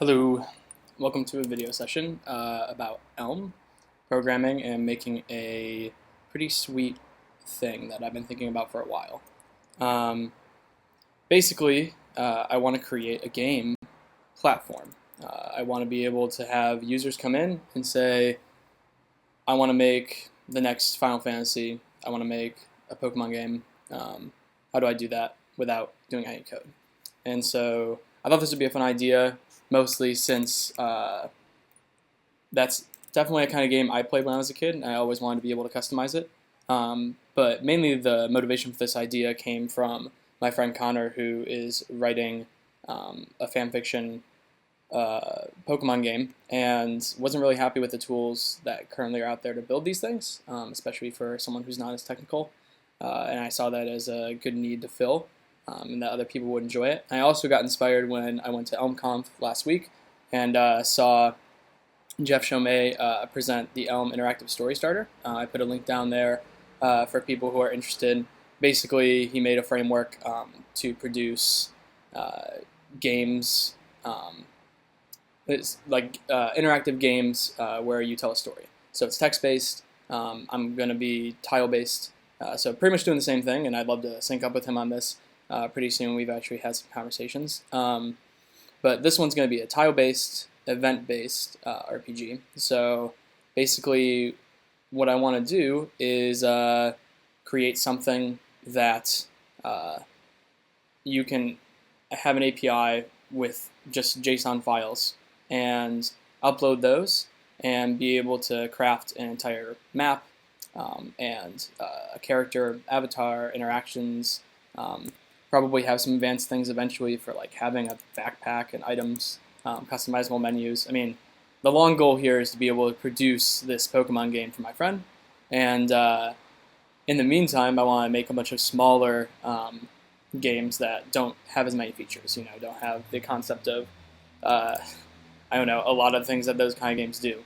Hello, welcome to a video session about Elm programming and making a pretty sweet thing that I've been thinking about for a while. Basically, I want to create a game platform. I want to be able to have users come in and say, I want to make the next Final Fantasy, I want to make a Pokemon game. How do I do that without doing any code? And so I thought this would be a fun idea, mostly since that's definitely a kind of game I played when I was a kid, and I always wanted to be able to customize it. But mainly the motivation for this idea came from my friend Connor, who is writing a fanfiction Pokemon game, and wasn't really happy with the tools that currently are out there to build these things, especially for someone who's not as technical. And I saw that as a good need to fill, and that other people would enjoy it. I also got inspired when I went to ElmConf last week and saw Jeff Chomay present the Elm Interactive Story Starter. I put a link down there for people who are interested. Basically, he made a framework to produce games, it's like interactive games where you tell a story. So it's text-based. I'm going to be tile-based. So pretty much doing the same thing, and I'd love to sync up with him on this pretty soon. We've actually had some conversations. But this one's going to be a tile-based, event-based RPG. So basically what I want to do is create something that you can have an API with just JSON files and upload those and be able to craft an entire map and a character, avatar, interactions, probably have some advanced things eventually for like having a backpack and items, customizable menus. I mean, the long goal here is to be able to produce this Pokemon game for my friend, and in the meantime, I want to make a bunch of smaller games that don't have as many features, don't have the concept of, I don't know, a lot of things that those kind of games do.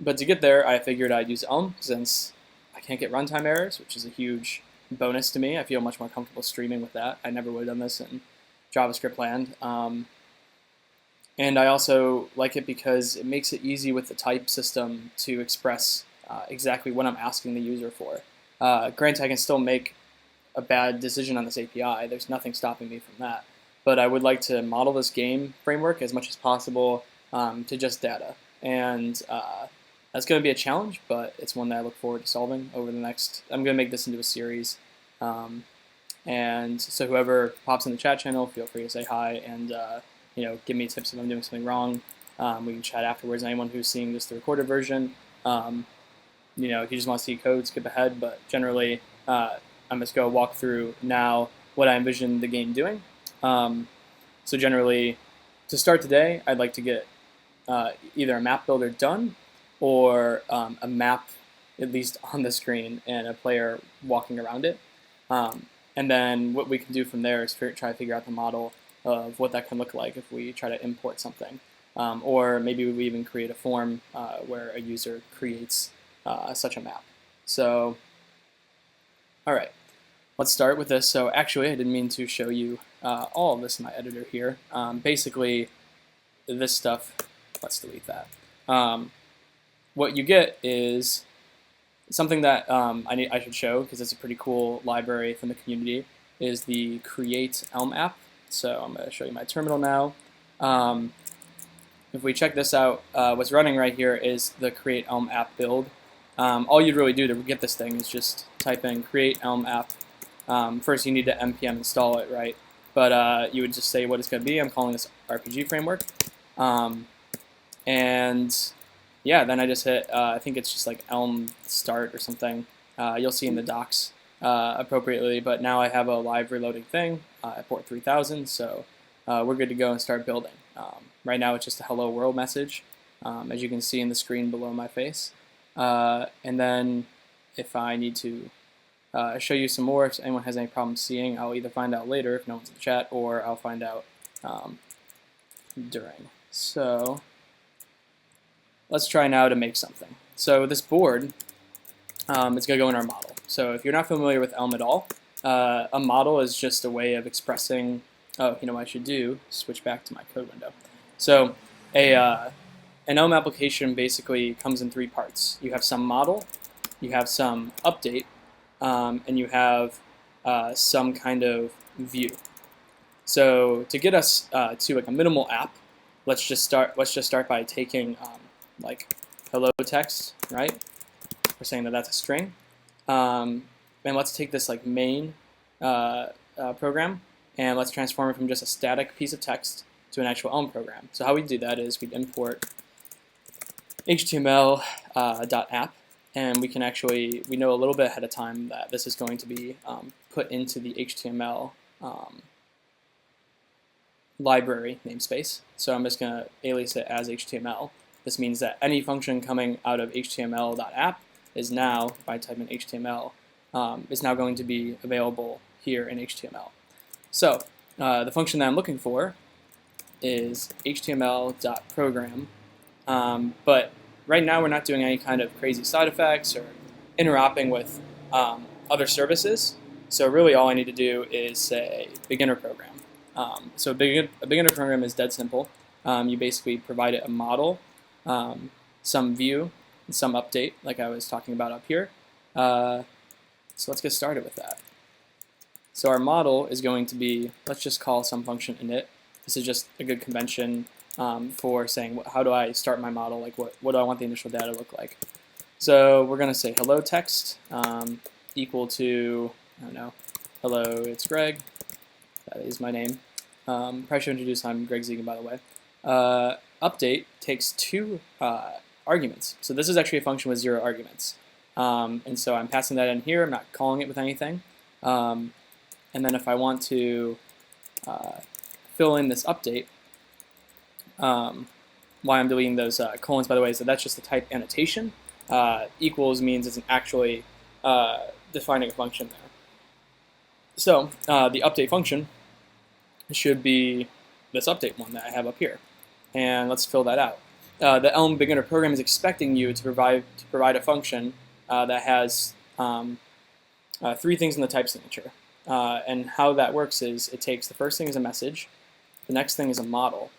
But to get there, I figured I'd use Elm, since I can't get runtime errors, which is a huge bonus to me. I feel much more comfortable streaming with that. I never would have done this in JavaScript land. And I also like it because it makes it easy with the type system to express exactly what I'm asking the user for. Granted, I can still make a bad decision on this API. There's nothing stopping me from that. But I would like to model this game framework as much as possible to just data. And that's going to be a challenge, but it's one that I look forward to solving over the next. I'm going to make this into a series. And so whoever pops in the chat channel, feel free to say hi and give me tips if I'm doing something wrong. We can chat afterwards. Anyone who's seeing just the recorded version, if you just want to see code, skip ahead. But generally, I'm just going to walk through now what I envision the game doing. So generally, to start today, I'd like to get either a map builder done or a map at least on the screen and a player walking around it. And then what we can do from there is try to figure out the model of what that can look like if we try to import something. Or maybe we even create a form where a user creates such a map. So, all right, let's start with this. So actually, I didn't mean to show you all of this in my editor here. Basically, this stuff, let's delete that. What you get is something that I should show, because it's a pretty cool library from the community, is the Create Elm app. So I'm going to show you my terminal now. If we check this out, what's running right here is the Create Elm app build. All you'd really do to get this thing is just type in Create Elm app. First, you need to npm install it, right? But you would just say what it's going to be. I'm calling this RPG framework. And yeah, then I just hit, I think it's just like Elm start or something. You'll see in the docs appropriately, but now I have a live reloading thing at port 3000, so we're good to go and start building. Right now it's just a hello world message, as you can see in the screen below my face. And then if I need to show you some more, if anyone has any problems seeing, I'll either find out later if no one's in the chat, or I'll find out during. So let's try now to make something. So this board is going to go in our model. So if you're not familiar with Elm at all, a model is just a way of expressing, oh, you know what I should do? Switch back to my code window. So an Elm application basically comes in three parts. You have some model, you have some update, and you have some kind of view. So to get us to like a minimal app, let's just start by taking like hello text, right? We're saying that that's a string, and let's take this like main program, and let's transform it from just a static piece of text to an actual Elm program. So how we do that is we import HTML.app, and we know a little bit ahead of time that this is going to be put into the HTML library namespace. So I'm just going to alias it as HTML. This means that any function coming out of HTML.app is now, if I type in HTML, is now going to be available here in HTML. So the function that I'm looking for is HTML.program. But right now we're not doing any kind of crazy side effects or interacting with other services. So really all I need to do is say beginner program. So a beginner program is dead simple. You basically provide it a model, some view, and some update, like I was talking about up here. So let's get started with that. So our model is going to be, let's just call some function init. This is just a good convention for saying how do I start my model, like what do I want the initial data to look like. So we're going to say hello text equal to, I don't know, hello, it's Greg. That is my name. Probably should introduce, I'm Greg Zegan, by the way. Update takes two arguments. So this is actually a function with 0 arguments. And so I'm passing that in here. I'm not calling it with anything. And then if I want to fill in this update, why I'm deleting those colons, by the way, is that that's just a type annotation. Equals means it's actually defining a function there. So the update function should be this update one that I have up here. And let's fill that out. The Elm beginner program is expecting you to provide a function that has 3 things in the type signature. And how that works is it takes the first thing is a message, the next thing is a model,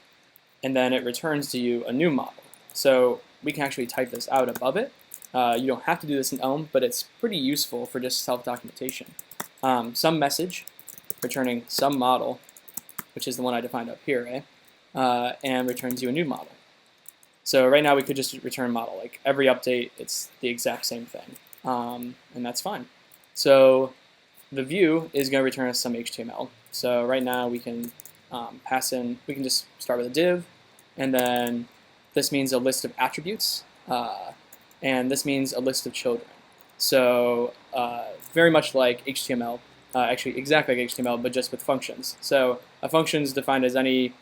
and then it returns to you a new model. So we can actually type this out above it. You don't have to do this in Elm, but it's pretty useful for just self-documentation. Some message, returning some model, which is the one I defined up here, and returns you a new model. So right now we could just return model. Like every update, it's the exact same thing, and that's fine. So the view is going to return us some HTML. So right now we can pass in, we can just start with a div, and then this means a list of attributes, and this means a list of children. So very much like HTML, actually exactly like HTML, but just with functions. So a function is defined as any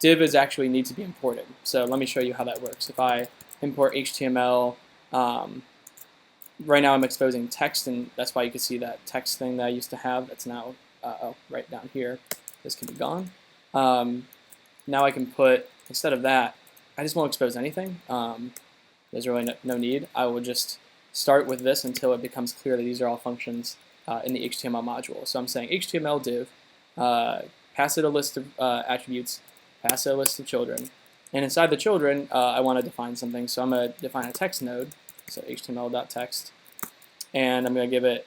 div is actually need to be imported. So let me show you how that works. If I import HTML, right now I'm exposing text, and that's why you can see that text thing that I used to have that's now right down here. This can be gone. Now I can put, instead of that, I just won't expose anything. There's really no need. I will just start with this until it becomes clear that these are all functions in the HTML module. So I'm saying HTML div, pass it a list of attributes, pass it a list of children, and inside the children I want to define something. So I'm going to define a text node, so HTML.text, and I'm going to give it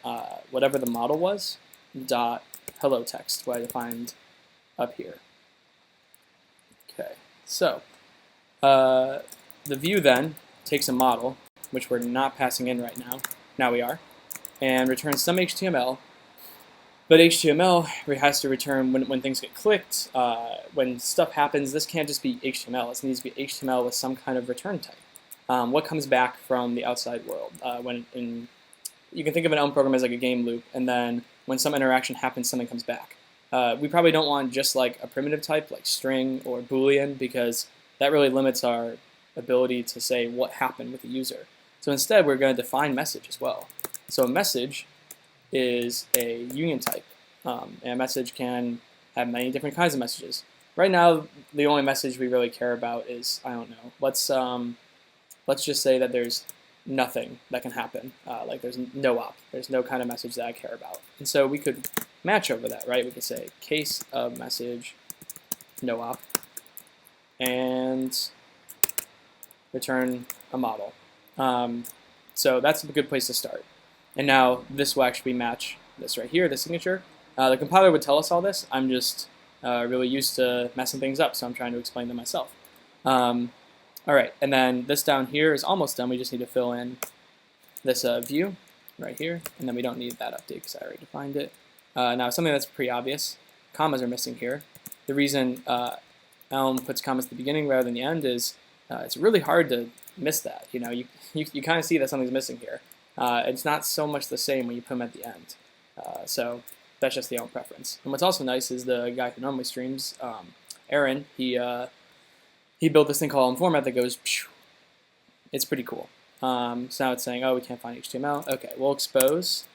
whatever the model was, dot hello text, what I defined up here. Okay, so the view then takes a model, which we're not passing in right now. Now we are, and returns some HTML. But HTML has to return when things get clicked, when stuff happens. This can't just be HTML. This needs to be HTML with some kind of return type. What comes back from the outside world? You can think of an Elm program as like a game loop, and then when some interaction happens, something comes back. We probably don't want just like a primitive type like string or Boolean, because that really limits our ability to say what happened with the user. So instead, we're going to define message as well. So a message is a union type, and a message can have many different kinds of messages. Right now, the only message we really care about is, I don't know, let's just say that there's nothing that can happen, like there's no op, there's no kind of message that I care about. And so we could match over that, right? We could say case of message no op, and return a model. So that's a good place to start. And now this will actually match this right here, the signature. The compiler would tell us all this. I'm just really used to messing things up, so I'm trying to explain them myself. All right, and then this down here is almost done. We just need to fill in this view right here, and then we don't need that update because I already defined it. Now, something that's pretty obvious, commas are missing here. The reason Elm puts commas at the beginning rather than the end is it's really hard to miss that. You know, you kind of see that something's missing here. It's not so much the same when you put them at the end. So that's just the Elm preference. And what's also nice is the guy who normally streams, Aaron, he built this thing called Elm format that goes, phew. It's pretty cool. So now it's saying, oh, we can't find HTML. Okay, we'll expose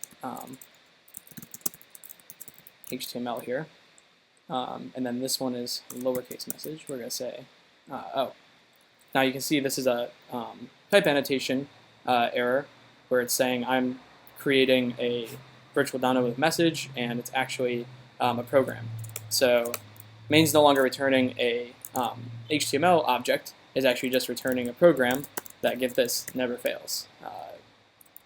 HTML here. And then this one is lowercase message. We're going to say, oh. Now you can see this is a type annotation error where it's saying I'm creating a virtual download with message, and it's actually a program. So main's no longer returning a HTML object, is actually just returning a program that, get this, never fails.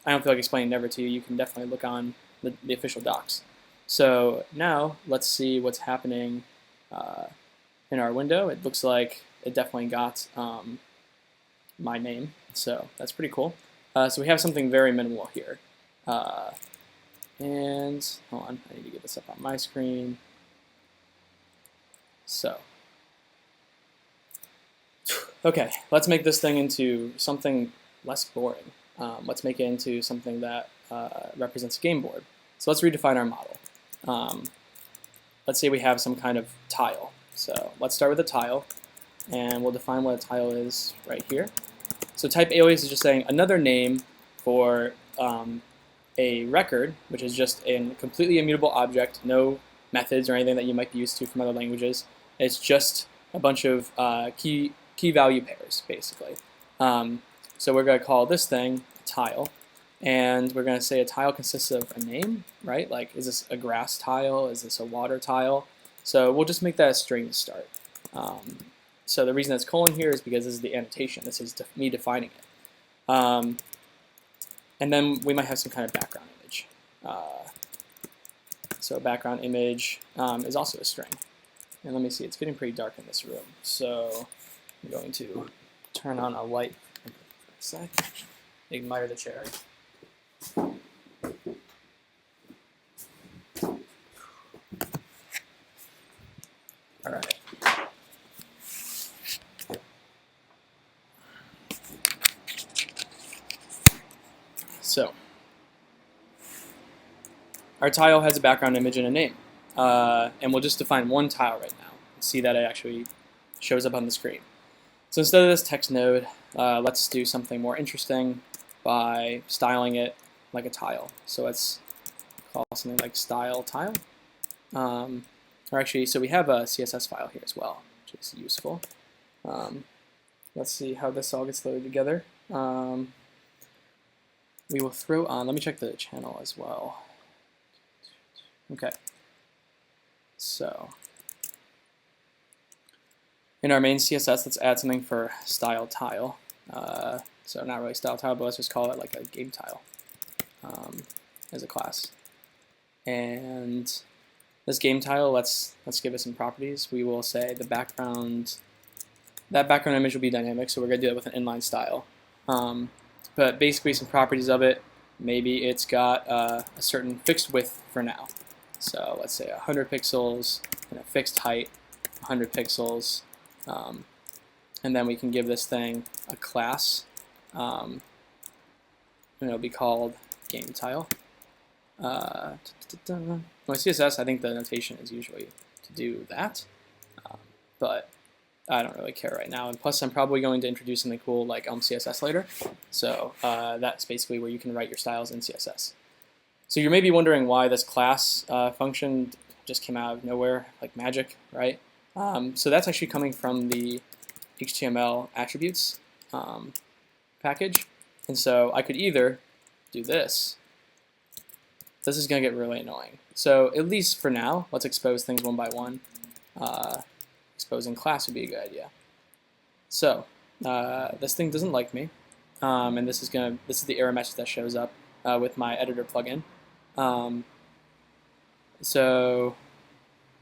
I don't feel like explaining never to you. You can definitely look on the official docs. So now let's see what's happening in our window. It looks like it definitely got my name, so that's pretty cool. So we have something very minimal here. And hold on, I need to get this up on my screen. So, okay, let's make this thing into something less boring. Let's make it into something that represents a game board. So let's redefine our model. Let's say we have some kind of tile. So let's start with a tile, and we'll define what a tile is right here. So type alias is just saying another name for a record, which is just a completely immutable object, no methods or anything that you might be used to from other languages. It's just a bunch of key value pairs, basically. So we're going to call this thing a tile, and we're going to say a tile consists of a name, right? Like, is this a grass tile? Is this a water tile? So we'll just make that a string to start. So the reason that's colon here is because this is the annotation. This is me defining it. And then we might have some kind of background image. So a background image is also a string. And let me see, it's getting pretty dark in this room. So I'm going to turn on a light for a sec. Admire the chair. All right. So our tile has a background image and a name. And we'll just define one tile right now. See that it actually shows up on the screen. So instead of this text node, let's do something more interesting by styling it like a tile. So let's call something like style tile. Or actually, so we have a CSS file here as well, which is useful. Let's see how this all gets loaded together. We will throw on, let me check the channel as well. Okay. So in our main CSS, let's add something for style tile. So not really style tile, but let's just call it like a game tile as a class. And this game tile, let's give it some properties. We will say the background, that background image will be dynamic, so we're going to do it with an inline style. But basically some properties of it, maybe it's got a certain fixed width for now. So let's say 100 pixels and a fixed height, 100 pixels, and then we can give this thing a class, and it'll be called game tile. With CSS, I think the notation is usually to do that, but I don't really care right now. And plus, I'm probably going to introduce something cool like Elm CSS later. So that's basically where you can write your styles in CSS. So you may be wondering why this class function just came out of nowhere, like magic, right? So that's actually coming from the HTML attributes package. And so I could either do this. This is going to get really annoying. So at least for now, let's expose things one by one. Exposing class would be a good idea. So this thing doesn't like me, and this is the error message that shows up with my editor plugin. So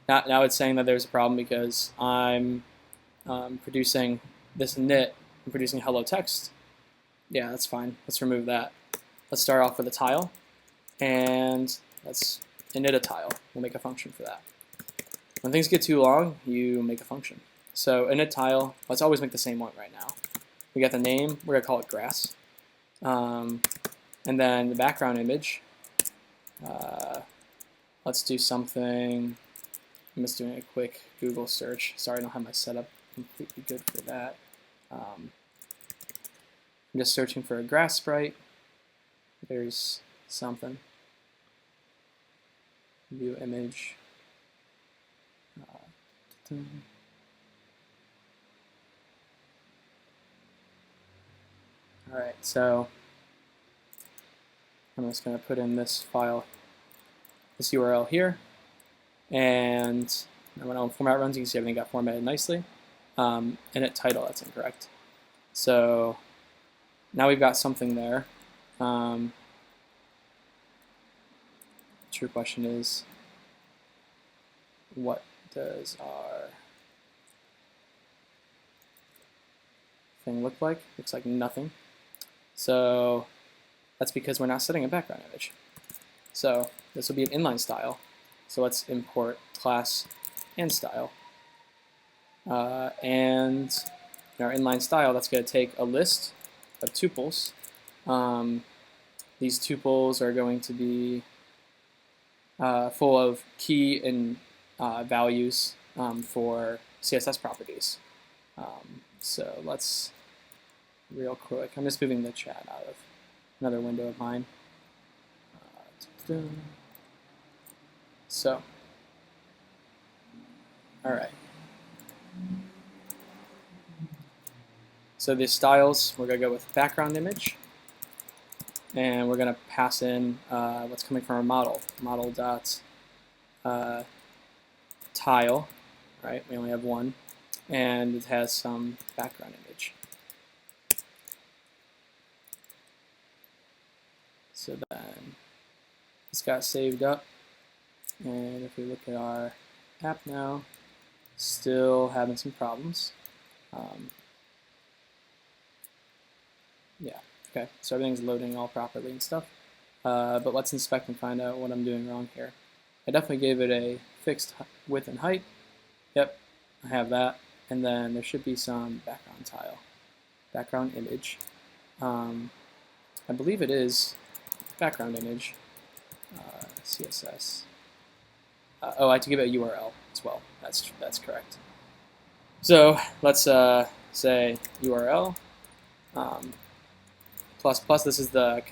now it's saying that there's a problem because I'm producing this init, I'm producing hello text. Yeah, that's fine. Let's remove that. Let's start off with a tile, and let's init a tile. We'll make a function for that. When things get too long, you make a function. So init tile, let's always make the same one right now. We got the name, we're gonna call it grass. And then the background image, let's do something. I'm just doing a quick Google search. Sorry, I don't have my setup completely good for that. I'm just searching for a grass sprite. There's something. View image. Alright, so I'm just going to put in this file, this URL here, and when format runs, you can see everything got formatted nicely. Init title, that's incorrect. So now we've got something there. True question is, what does our thing look like? Looks like nothing. So that's because we're not setting a background image. So this will be an inline style. So let's import class and style. And in our inline style, that's going to take a list of tuples. These tuples are going to be full of key and values for CSS properties. So let's real quick. I'm just moving the chat out of another window of mine. So, all right. So the styles, we're going to go with background image, and we're going to pass in what's coming from our model. Model dot tile, right? We only have one, and it has some background image. So then this got saved up, and if we look at our app now, still having some problems. Yeah, okay, so everything's loading all properly and stuff. But let's inspect and find out what I'm doing wrong here. I definitely gave it a fixed width and height. Yep, I have that. And then there should be some background tile, background image. I believe it is background image, CSS. Oh, I have to give it a URL as well. That's correct. So let's say URL plus plus. This is the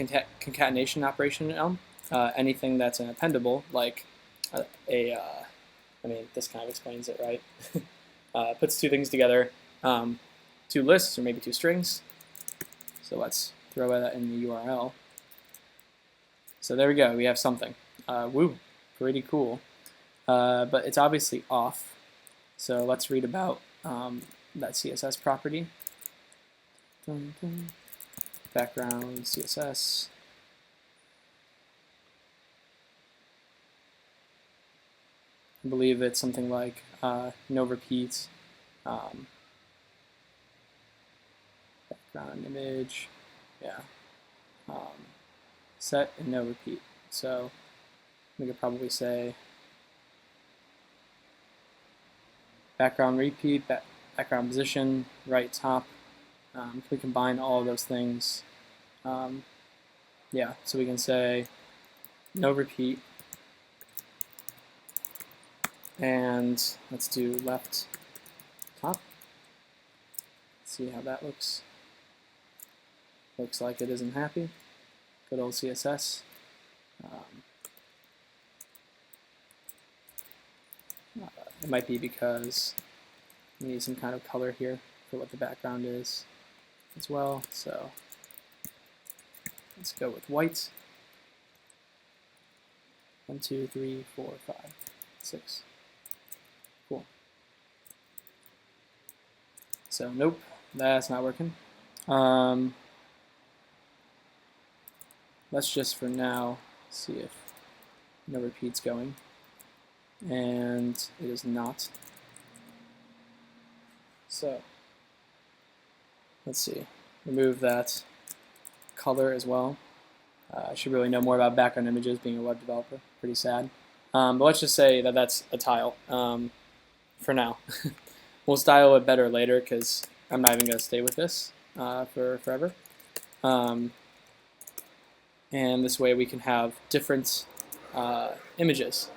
concatenation operation in Elm. Anything that's an appendable, like I mean, this kind of explains it, right? Puts two things together, two lists or maybe two strings. So let's throw that in the URL. So there we go. We have something. Woo, pretty cool. But it's obviously off. So let's read about that CSS property. Background CSS. I believe it's something like no repeat, background image, yeah, set and no repeat. So we could probably say background repeat, background position, right top. If we combine all of those things, yeah, so we can say no repeat, and let's do left top. See how that looks. Looks like it isn't happy. Good old CSS. It might be because we need some kind of color here for what the background is as well. So let's go with white. 1, 2, 3, 4, 5, 6. Cool. So nope, That's not working. Let's just for now see if no repeat's going. And it is not. So let's see. Remove that color as well. I should really know more about background images being a web developer. Pretty sad. But let's just say that that's a tile for now. We'll style it better later because I'm not even going to stay with this for forever. And this way we can have different images.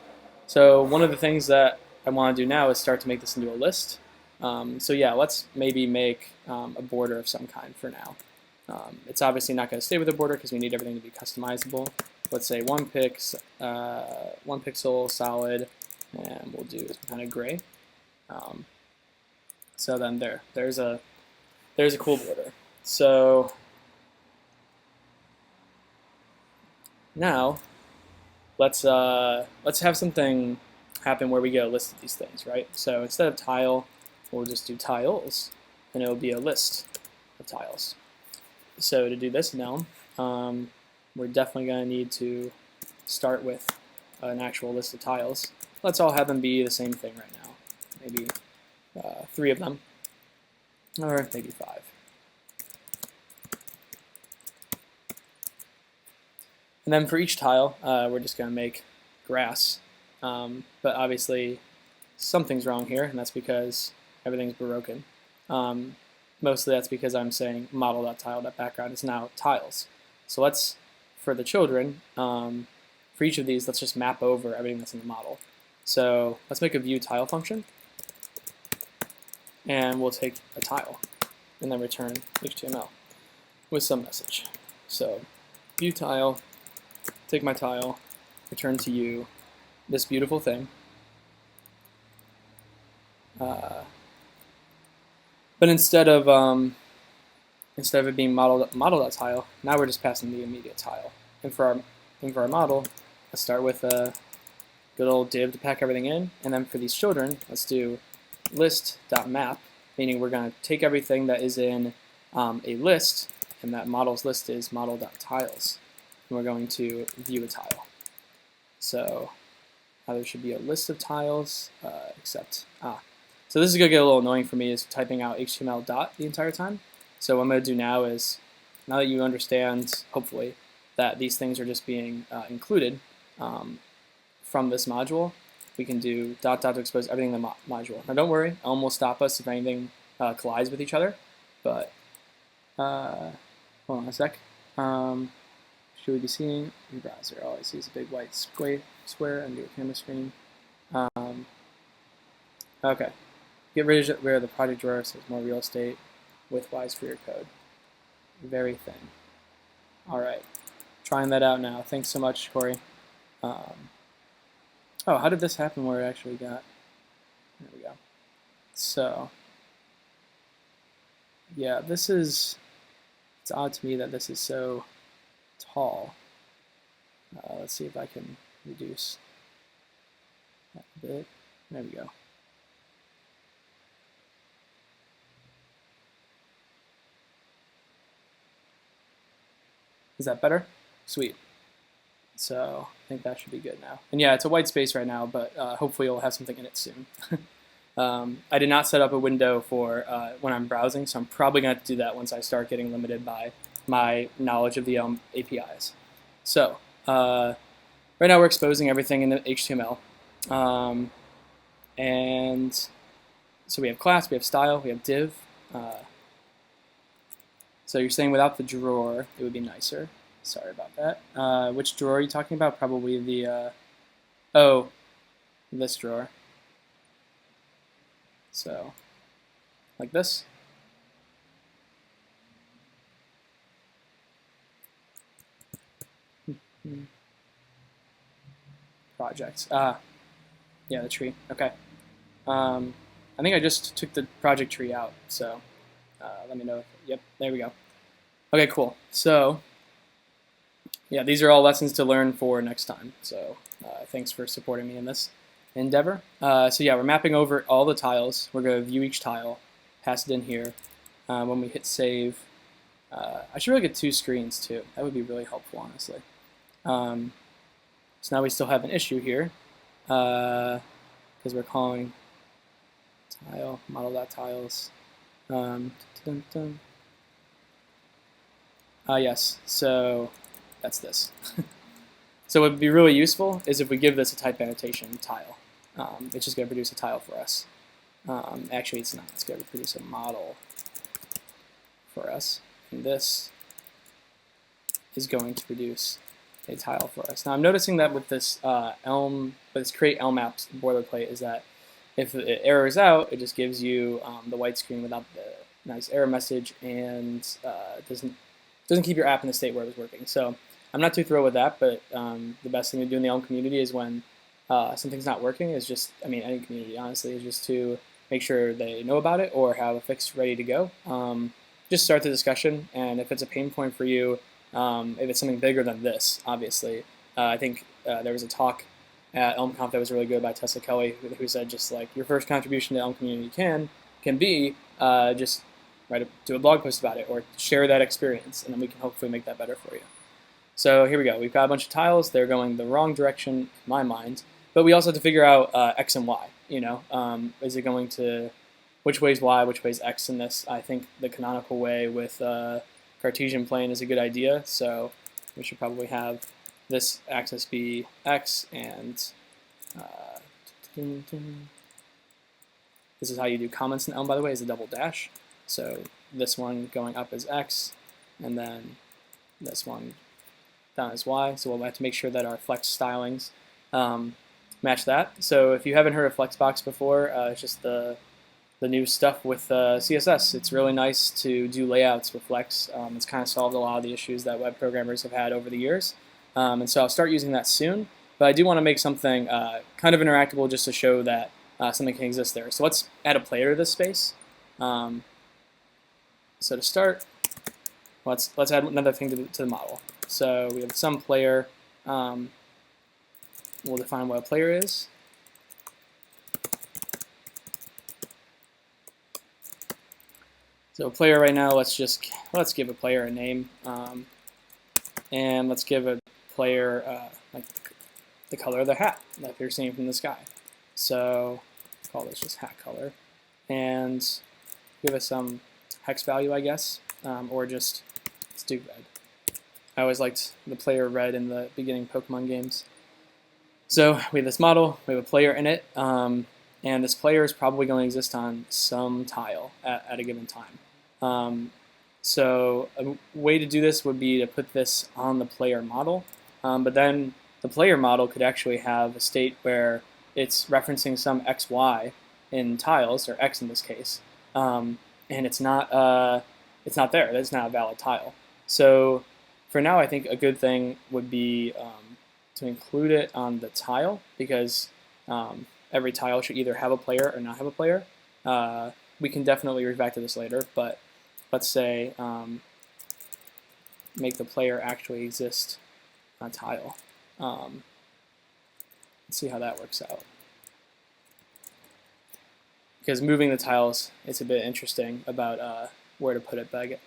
So one of the things that I want to do now is start to make this into a list. So yeah, let's maybe make a border of some kind for now. It's obviously not going to stay with a border because we need everything to be customizable. Let's say one pixel solid, and we'll do some kind of gray. So then there's a cool border. So now let's have something happen where we get a list of these things, right? So instead of tile, we'll just do tiles, and it will be a list of tiles. So to do this now, we're definitely going to need to start with an actual list of tiles. Let's all have them be the same thing right now. Maybe 3 of them, or maybe 5. And then for each tile, we're just going to make grass. But obviously, something's wrong here, and that's because everything's broken. Mostly that's because I'm saying model.tile.background is now tiles. So let's, for the children, for each of these, let's just map over everything that's in the model. So let's make a view tile function, and we'll take a tile, and then return HTML with some message. So view tile, take my tile, return to you this beautiful thing. But instead of it being model.tile, now we're just passing the immediate tile. And for our model, let's start with a good old div to pack everything in. And then for these children, let's do list.map, meaning we're going to take everything that is in a list, and that model's list is model.tiles. And we're going to view a tile. So there should be a list of tiles, So this is going to get a little annoying for me, is typing out HTML dot the entire time. So what I'm going to do now is, now that you understand, hopefully, that these things are just being included from this module, we can do dot to expose everything in the module. Now don't worry, Elm will stop us if anything collides with each other, but hold on a sec. Should we be seeing in browser? All I see is a big white square under your camera screen. Okay. Get rid of the project drawer so there's more real estate. Widthwise for your code. Very thin. All right. Trying that out now. Thanks so much, Corey. Oh, how did this happen where it actually got... There we go. So, yeah, this is... It's odd to me that this is so tall. Let's see if I can reduce that a bit. There we go. Is that better? Sweet. So I think that should be good now. And yeah, it's a white space right now, but hopefully it'll have something in it soon. I did not set up a window for when I'm browsing, so I'm probably going to have to do that once I start getting limited by my knowledge of the Elm APIs. So right now we're exposing everything in the HTML. And so we have class, we have style, we have div. So you're saying without the drawer, it would be nicer. Sorry about that. Which drawer are you talking about? Probably the, oh, this drawer. So, like this. Projects. Yeah, the tree. Okay. I think I just took the project tree out, so let me know. Yep, there we go. Okay, cool. So, yeah, these are all lessons to learn for next time. So, thanks for supporting me in this endeavor. So yeah, we're mapping over all the tiles. We're going to view each tile, pass it in here. when we hit save. I should really get 2 screens too. That would be really helpful, honestly. So now we still have an issue here because we're calling tile model.tiles. Yes, so that's this. So what would be really useful is if we give this a type annotation tile. It's just going to produce a tile for us. Actually, it's not. It's going to produce a model for us. And this is going to produce a tile for us. Now I'm noticing that with this create Elm apps boilerplate is that if it errors out, it just gives you the white screen without the nice error message and doesn't keep your app in the state where it was working. So I'm not too thrilled with that, but the best thing to do in the Elm community is when something's not working is just, I mean, any community honestly, is just to make sure they know about it or have a fix ready to go. Just start the discussion, and if it's a pain point for you, if it's something bigger than this, obviously, I think there was a talk at ElmConf that was really good by Tessa Kelly, who said just like your first contribution to Elm community can be just do a blog post about it or share that experience, and then we can hopefully make that better for you. So here we go. We've got a bunch of tiles. They're going the wrong direction in my mind, but we also have to figure out X and Y. You know, is it going to which way is Y, which way is X in this? I think the canonical way with Cartesian plane is a good idea, so we should probably have this axis be X, and this is how you do comments in Elm, by the way, is a double dash. So this one going up is X, and then this one down is Y, so we'll have to make sure that our flex stylings match that. So if you haven't heard of Flexbox before, it's just the new stuff with CSS. It's really nice to do layouts with Flex. It's kind of solved a lot of the issues that web programmers have had over the years. And so I'll start using that soon. But I do want to make something kind of interactable just to show that something can exist there. So let's add a player to this space. So to start, let's add another thing to the model. So we have some player. We'll define what a player is. So player right now, let's give a player a name, and let's give a player like the color of the hat that you're seeing from the sky. So call this just hat color, and give us some hex value, I guess, or just let's do red. I always liked the player red in the beginning Pokemon games. So we have this model, we have a player in it, and this player is probably going to exist on some tile at a given time. So a way to do this would be to put this on the player model, but then the player model could actually have a state where it's referencing some XY in tiles, or X in this case, and it's not there. That's not a valid tile. So for now, I think a good thing would be to include it on the tile, because every tile should either have a player or not have a player. We can definitely revert back to this later, but let's say make the player actually exist on tile. Let's see how that works out. Because moving the tiles, it's a bit interesting about where to put it, but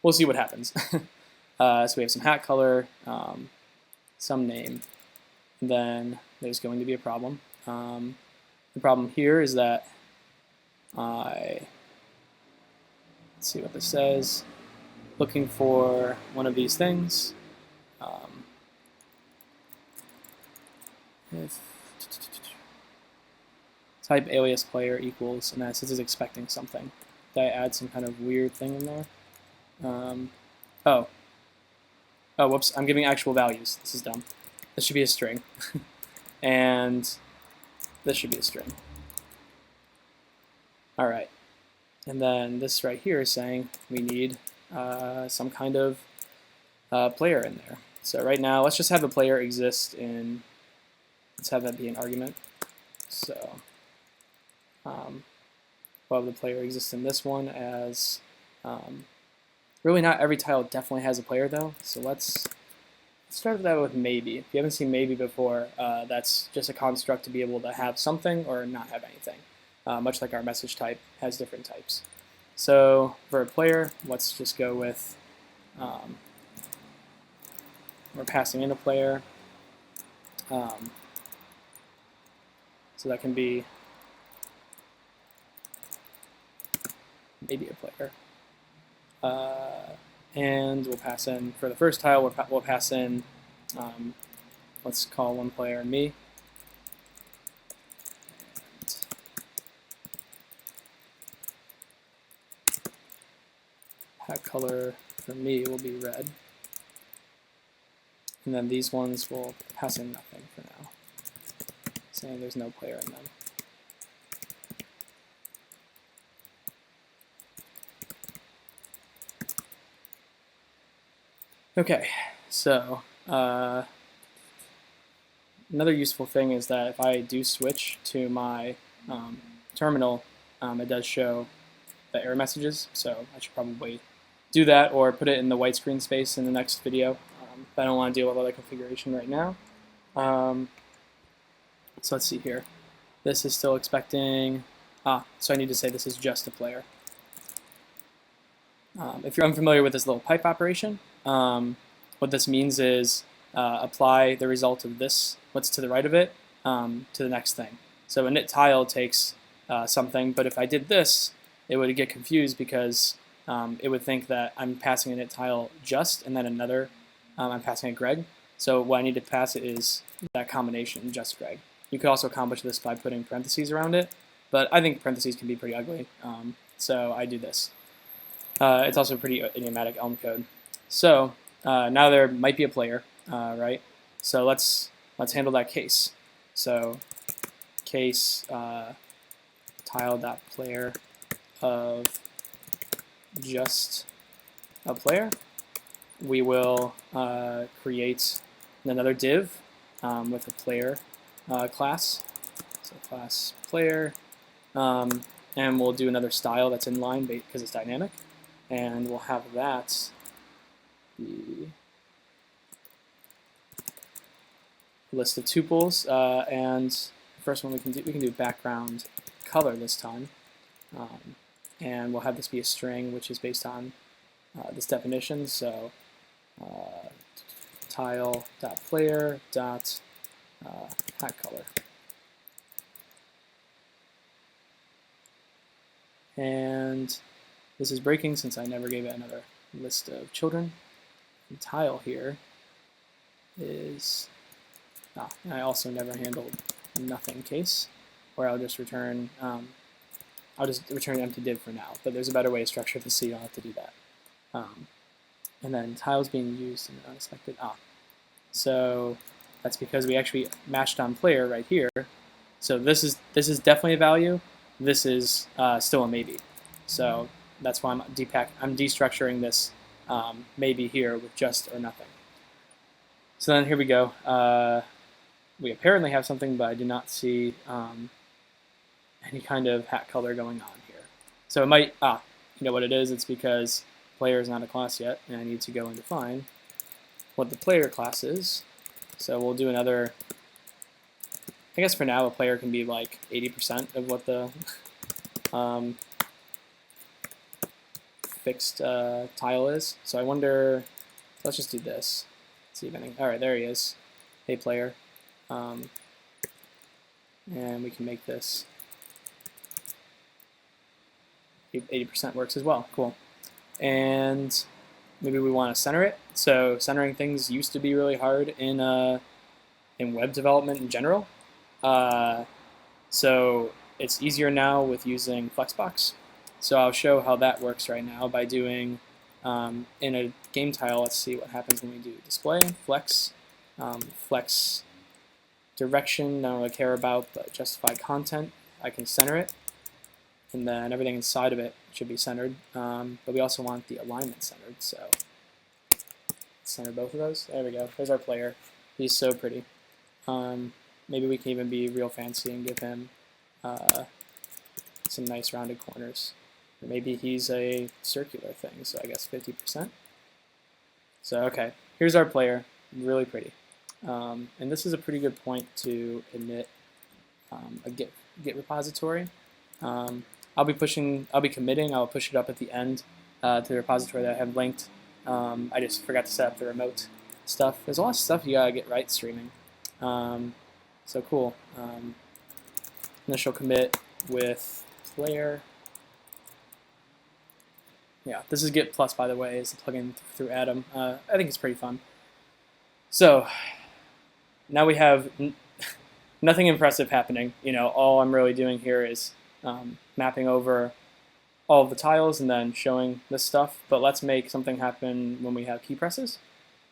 we'll see what happens. So we have some hat color, some name, and then there's going to be a problem. The problem here is that let's see what this says. Looking for one of these things. If type alias player equals, and that says it's expecting something. Did I add some kind of weird thing in there? Oh, whoops, I'm giving actual values. This is dumb. This should be a string. And this should be a string. All right. And then this right here is saying we need some kind of player in there. So right now, let's just have the player exist in, let's have that be an argument. So we'll have the player exist in this one as, really not every tile definitely has a player though. So let's start that with maybe. If you haven't seen maybe before, that's just a construct to be able to have something or not have anything. Much like our message type has different types. So for a player, let's just go with we're passing in a player. So that can be maybe a player. And we'll pass in, for the first tile, we'll pass in, let's call one player me. Hat color for me will be red. And then these ones will pass in nothing for now, saying there's no player in them. Okay, so another useful thing is that if I do switch to my terminal, it does show the error messages, so I should probably do that or put it in the white screen space in the next video. But I don't want to deal with all that configuration right now. So let's see here. This is still expecting, so I need to say this is just a player. If you're unfamiliar with this little pipe operation, what this means is apply the result of this, what's to the right of it, to the next thing. So a init tile takes something, but if I did this, it would get confused because it would think that I'm passing an init tile just, and then another, I'm passing a Greg. So what I need to pass it is that combination, just Greg. You could also accomplish this by putting parentheses around it, but I think parentheses can be pretty ugly, so I do this. It's also pretty idiomatic Elm code. So now there might be a player, right? So let's handle that case. So case tile.player of just a player. We will create another div with a player class. So class player, and we'll do another style that's inline because it's dynamic, and we'll have that be a list of tuples, and the first one we can do background color this time, and we'll have this be a string which is based on this definition. So tile.player.hat color. And this is breaking since I never gave it another list of children. And tile here is, and I also never handled nothing case, where I'll just return an empty div for now, but there's a better way to structure this so you don't have to do that. And then tiles being used in an unexpected, so that's because we actually matched on player right here. So this is definitely a value. This is still a maybe. So that's why I'm destructuring this maybe here with just or nothing. So then here we go. We apparently have something, but I do not see any kind of hat color going on here. So it might, you know what it is? It's because player is not a class yet, and I need to go and define what the player class is. So we'll do another, I guess for now a player can be like 80% of what the fixed tile is. So I wonder, let's just do this. Let's see if anything, all right, there he is. Hey player. And we can make this 80% works as well. Cool. And maybe we want to center it. So centering things used to be really hard in web development in general. So it's easier now with using Flexbox. So I'll show how that works right now by doing in a game tile. Let's see what happens when we do display flex, flex direction. I don't really care about, but justify content. I can center it, and then everything inside of it should be centered. But we also want the alignment centered. So center both of those. There we go. There's our player. He's so pretty. Maybe we can even be real fancy and give him some nice rounded corners. Or maybe he's a circular thing, so I guess 50%. So okay, here's our player, really pretty. And this is a pretty good point to init a Git repository. I'll be committing. I'll push it up at the end to the repository that I have linked. I just forgot to set up the remote stuff. There's a lot of stuff you gotta get right streaming. So cool. Initial commit with player. Yeah, this is Git Plus, by the way, is a plugin through Atom. I think it's pretty fun. So now we have nothing impressive happening. All I'm really doing here is mapping over all of the tiles and then showing this stuff. But let's make something happen when we have key presses.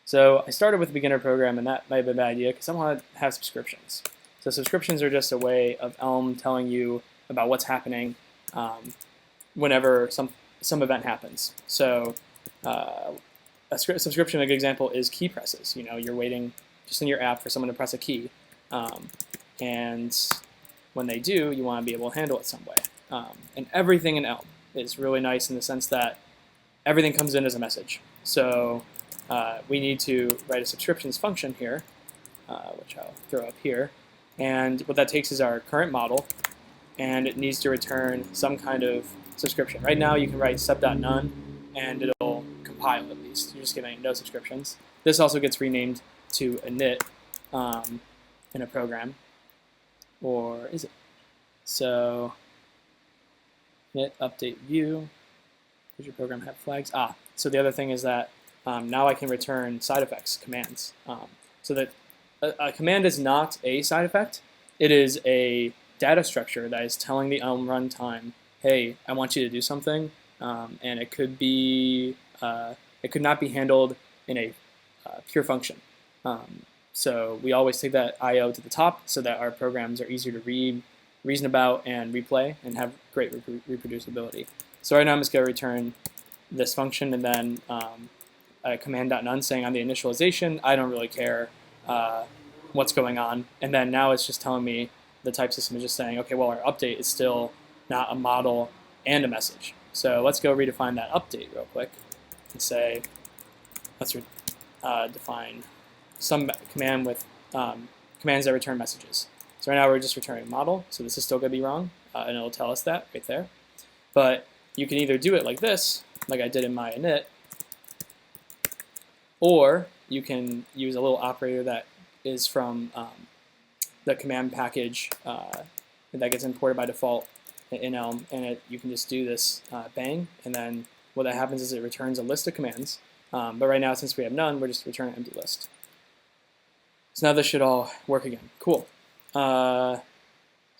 So I started with a beginner program, and that might have been a bad idea because I want to have subscriptions. So subscriptions are just a way of Elm telling you about what's happening whenever some event happens. So a subscription, a good example, is key presses. You're waiting just in your app for someone to press a key, and when they do, you want to be able to handle it some way. And everything in Elm is really nice in the sense that everything comes in as a message. So we need to write a subscriptions function here, which I'll throw up here. And what that takes is our current model, and it needs to return some kind of subscription. Right now, you can write sub.none, and it'll compile at least. You're just getting no subscriptions. This also gets renamed to init in a program, or is it? So init update view. Does your program have flags? So the other thing is that now I can return side effects commands. So that a command is not a side effect. It is a data structure that is telling the Elm runtime, hey, I want you to do something, and it could not be handled in a pure function. So we always take that I/O to the top so that our programs are easier to read, reason about, and replay, and have great reproducibility. So right now I'm just going to return this function and then a command.none saying on the initialization, I don't really care what's going on. And then now it's just telling me, the type system is just saying, okay, well, our update is still not a model and a message. So let's go redefine that update real quick and say, let's define some command with commands that return messages. So right now we're just returning model, so this is still going to be wrong, and it'll tell us that right there. But you can either do it like this, like I did in my init, or you can use a little operator that is from the command package that gets imported by default in Elm, and you can just do this bang, and then what that happens is it returns a list of commands. But right now, since we have none, we're just returning an empty list. So now this should all work again. Cool. So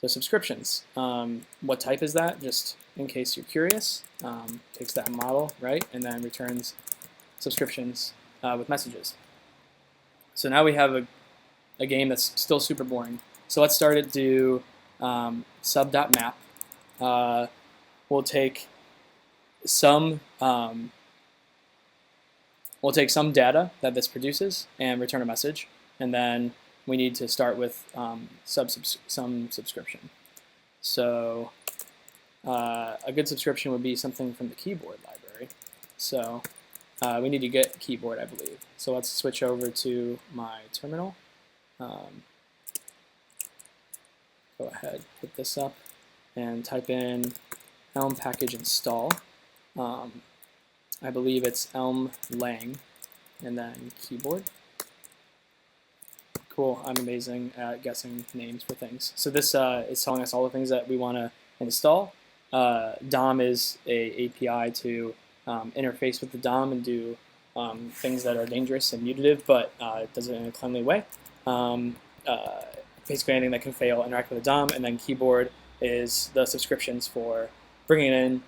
subscriptions. What type is that? Just in case you're curious. Takes that model, right, and then returns subscriptions with messages. So now we have a game that's still super boring. So let's start it to sub.map. We'll take some data that this produces and return a message, and then we need to start with some subscription. So a good subscription would be something from the keyboard library. So we need to get keyboard, I believe. So let's switch over to my terminal. Go ahead, hit this up, and type in Elm package install. I believe it's ElmLang, and then keyboard. Cool, I'm amazing at guessing names for things. So this is telling us all the things that we want to install. DOM is a API to interface with the DOM and do things that are dangerous and mutative, but it does it in a cleanly way. Basically anything that can fail, interact with the DOM, and then keyboard is the subscriptions for bringing in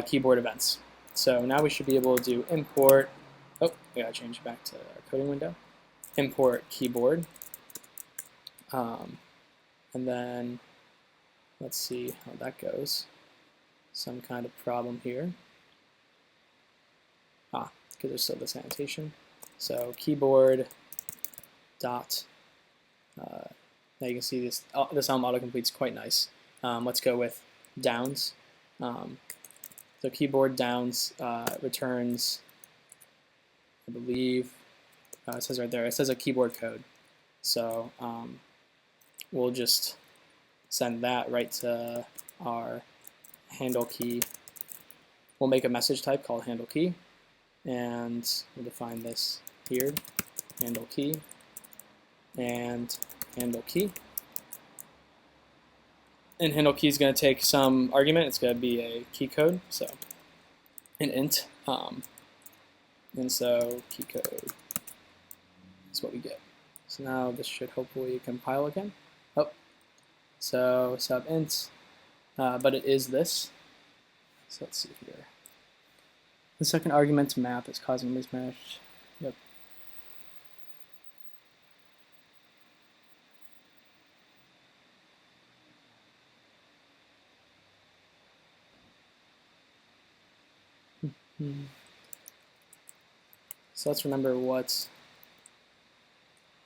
keyboard events. So now we should be able to do import. Oh, we gotta change back to our coding window. Import keyboard, and then let's see how that goes. Some kind of problem here. Because there's still this annotation. So keyboard dot. Now you can see this Elm autocomplete's quite nice. Let's go with downs. So keyboard downs returns, I believe, it says right there, it says a keyboard code. So we'll just send that right to our handle key. We'll make a message type called handle key, and we'll define this here, handle key, and handle key. And handle key is going to take some argument. It's going to be a key code, so an int. And so key code is what we get. So now this should hopefully compile again. Oh, so sub int, but it is this. So let's see here. The second argument to map is causing a mismatch. Yep. So let's remember what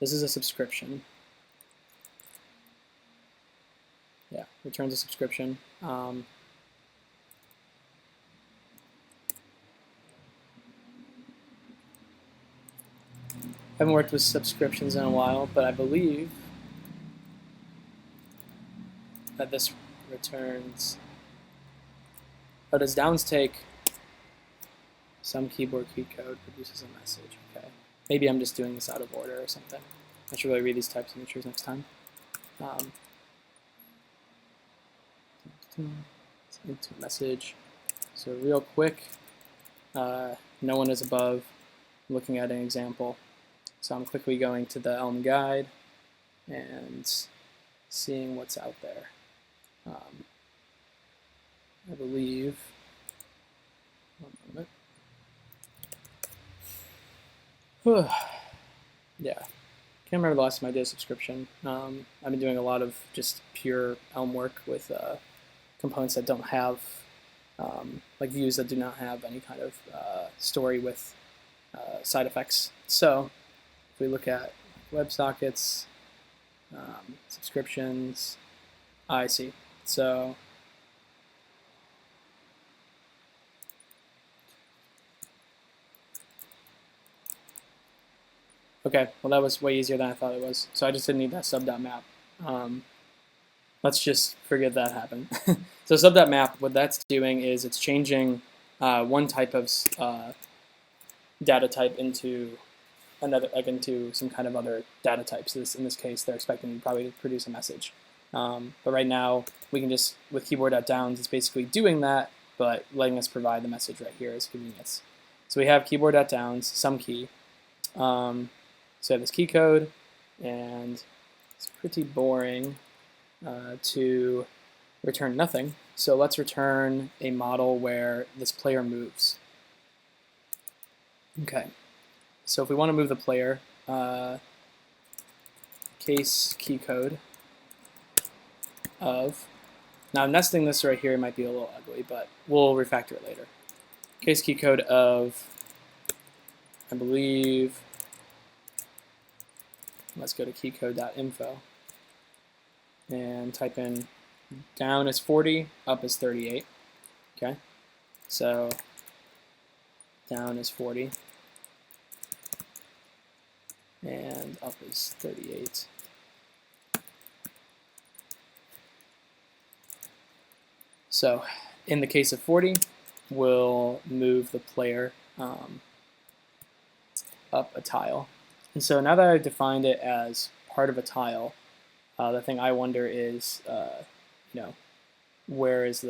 this is. A subscription. Yeah, returns a subscription. Haven't worked with subscriptions in a while, but I believe that this returns. Oh, does downs take some keyboard key code produces a message? Okay, maybe I'm just doing this out of order or something. I should really read these type signatures next time. Into message. So real quick, no one is above. Looking at an example. So I'm quickly going to the Elm guide and seeing what's out there. I believe, one moment. Yeah, can't remember the last time I did a subscription. I've been doing a lot of just pure Elm work with components that don't have, like views that do not have any kind of story with side effects. So if we look at WebSockets, subscriptions, I see. So okay, well that was way easier than I thought it was. So I just didn't need that sub.map. Let's just forget that happened. So sub.map, what that's doing is it's changing one type of data type into another, like into some kind of other data types. So in this case, they're expecting probably to produce a message. But right now, we can just, with keyboard.downs, it's basically doing that, but letting us provide the message right here as convenience. So we have keyboard.downs, some key. So I have this key code, and it's pretty boring to return nothing. So let's return a model where this player moves. Okay. So if we want to move the player, case key code of, now nesting this right here might be a little ugly, but we'll refactor it later. Case key code of, I believe, let's go to keycode.info and type in down is 40, up is 38. Okay, so down is 40 and up is 38. So in the case of 40, we'll move the player up a tile. And so now that I've defined it as part of a tile, the thing I wonder is, where is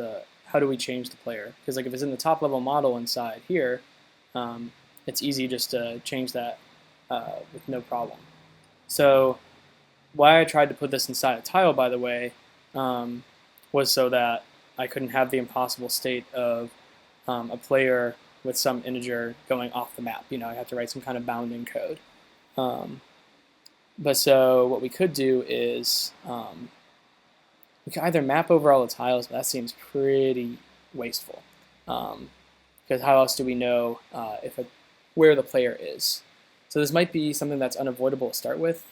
how do we change the player? Because like if it's in the top level model inside here, it's easy just to change that with no problem. So why I tried to put this inside a tile, by the way, was so that I couldn't have the impossible state of a player with some integer going off the map. I have to write some kind of bounding code. But so what we could do is we could either map over all the tiles, but that seems pretty wasteful. Because how else do we know where the player is? So this might be something that's unavoidable to start with.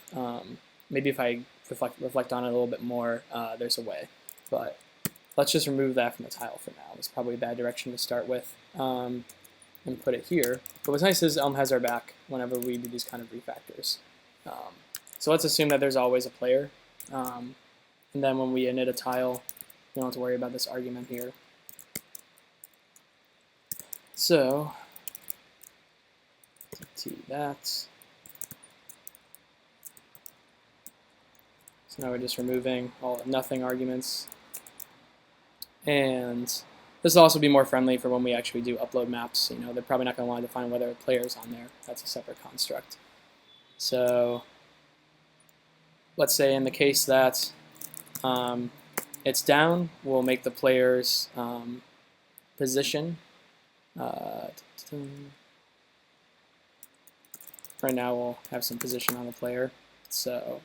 Maybe if I reflect on it a little bit more, there's a way. But let's just remove that from the tile for now. It's probably a bad direction to start with. And put it here. But what's nice is Elm has our back whenever we do these kind of refactors. So let's assume that there's always a player. And then when we init a tile, we don't have to worry about this argument here. So that. So now we're just removing all nothing arguments. And this will also be more friendly for when we actually do upload maps. You know, they're probably not going to want to define whether a player is on there. That's a separate construct. So let's say in the case that it's down, we'll make the player's position. Right now we'll have some position on the player. So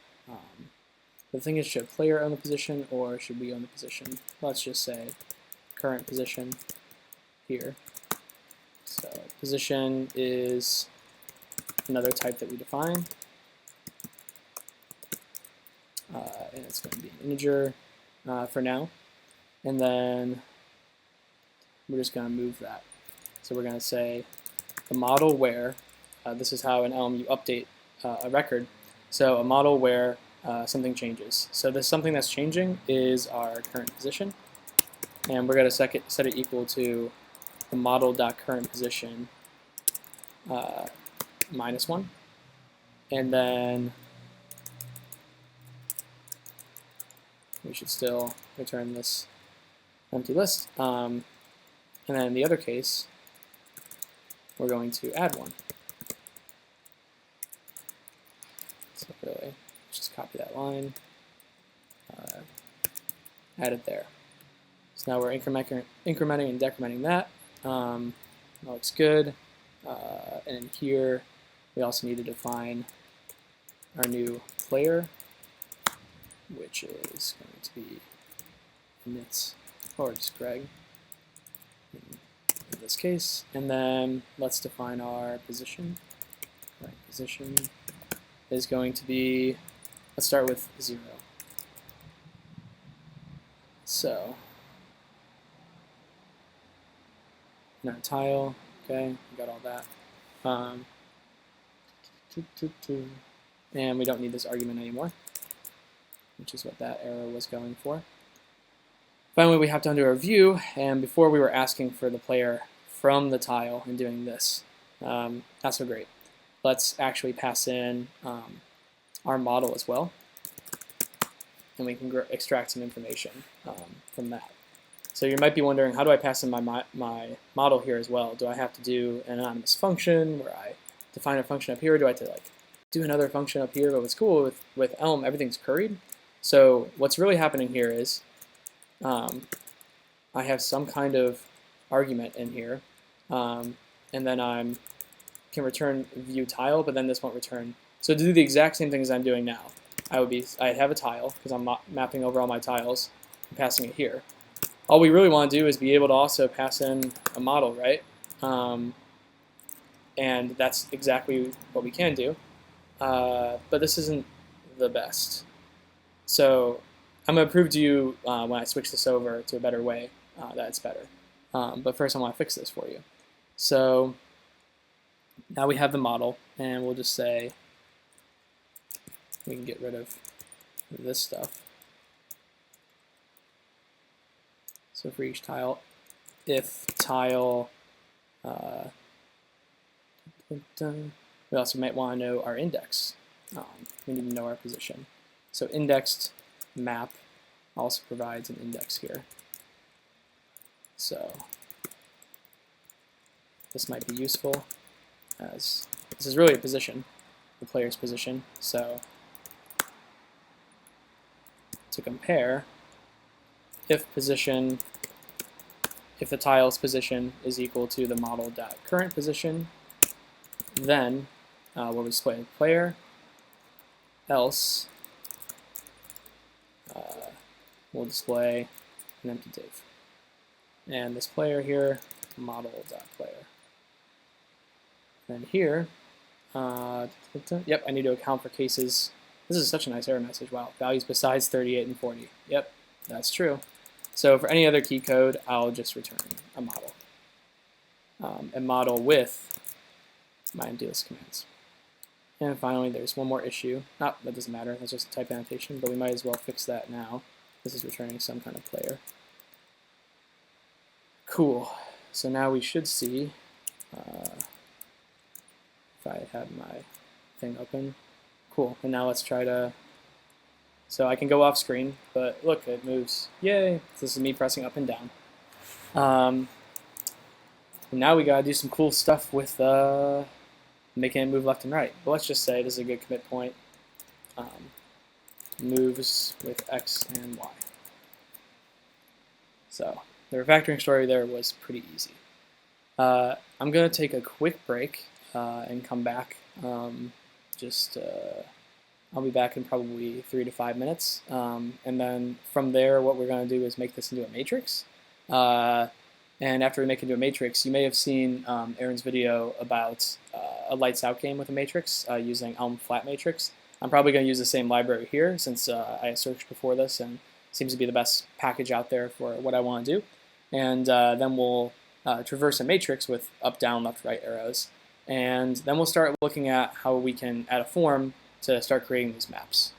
the thing is, should a player own the position or should we own the position? Let's just say current position here. So position is another type that we define. And it's going to be an integer for now. And then we're just going to move that. So we're going to say the model where, this is how in Elm you update a record. So a model where something changes. So this something that's changing is our current position. And we're going to set it equal to the model.current position -1. And then we should still return this empty list. And then in the other case, we're going to add one. So really, let's just copy that line, add it there. So now we're incrementing and decrementing that. That looks good. And here, we also need to define our new player, which is going to be init, or just Greg in this case. And then let's define our position. Right, position is going to be, let's start with 0. So, in our tile, okay, we got all that. And we don't need this argument anymore, which is what that error was going for. Finally, we have to undo our view, and before we were asking for the player from the tile and doing this. Not so great. Let's actually pass in our model as well, and we can extract some information from that. So you might be wondering, how do I pass in my model here as well? Do I have to do an anonymous function where I define a function up here, or do I have to like do another function up here? But what's cool with Elm, everything's curried. So what's really happening here is I have some kind of argument in here, and then I can return view tile, but then this won't return. So to do the exact same thing as I'm doing now, I'd have a tile because I'm mapping over all my tiles and passing it here. All we really want to do is be able to also pass in a model, right? And that's exactly what we can do. But this isn't the best. So I'm going to prove to you when I switch this over to a better way that it's better. But first I want to fix this for you. So now we have the model, and we'll just say we can get rid of this stuff. So for each tile, if tile, we also might want to know our index. We need to know our position. So indexed map also provides an index here. So this might be useful, as this is really a position, the player's position. So to compare, if the tile's position is equal to the model.current position, then we'll display the player, else we'll display an empty div. And this player here, model.player. And here, yep, I need to account for cases. This is such a nice error message. Wow, values besides 38 and 40. Yep, that's true. So for any other key code, I'll just return a model. A model with my empty list commands. And finally, there's one more issue. That doesn't matter, that's just a type annotation, but we might as well fix that now. This is returning some kind of player. Cool. So now we should see if I had my thing open. Cool, and now let's try to, so I can go off screen, but look, it moves. Yay, this is me pressing up and down. And now we gotta do some cool stuff with making it move left and right. But let's just say this is a good commit point. Moves with X and Y. So the refactoring story there was pretty easy. I'm going to take a quick break and come back. I'll be back in probably 3 to 5 minutes. And then from there, what we're going to do is make this into a matrix. And after we make it into a matrix, you may have seen Aaron's video about a lights out game with a matrix using Elm flat matrix. I'm probably going to use the same library here since I searched before this and it seems to be the best package out there for what I want to do. And then we'll traverse a matrix with up, down, left, right arrows. And then we'll start looking at how we can add a form to start creating these maps.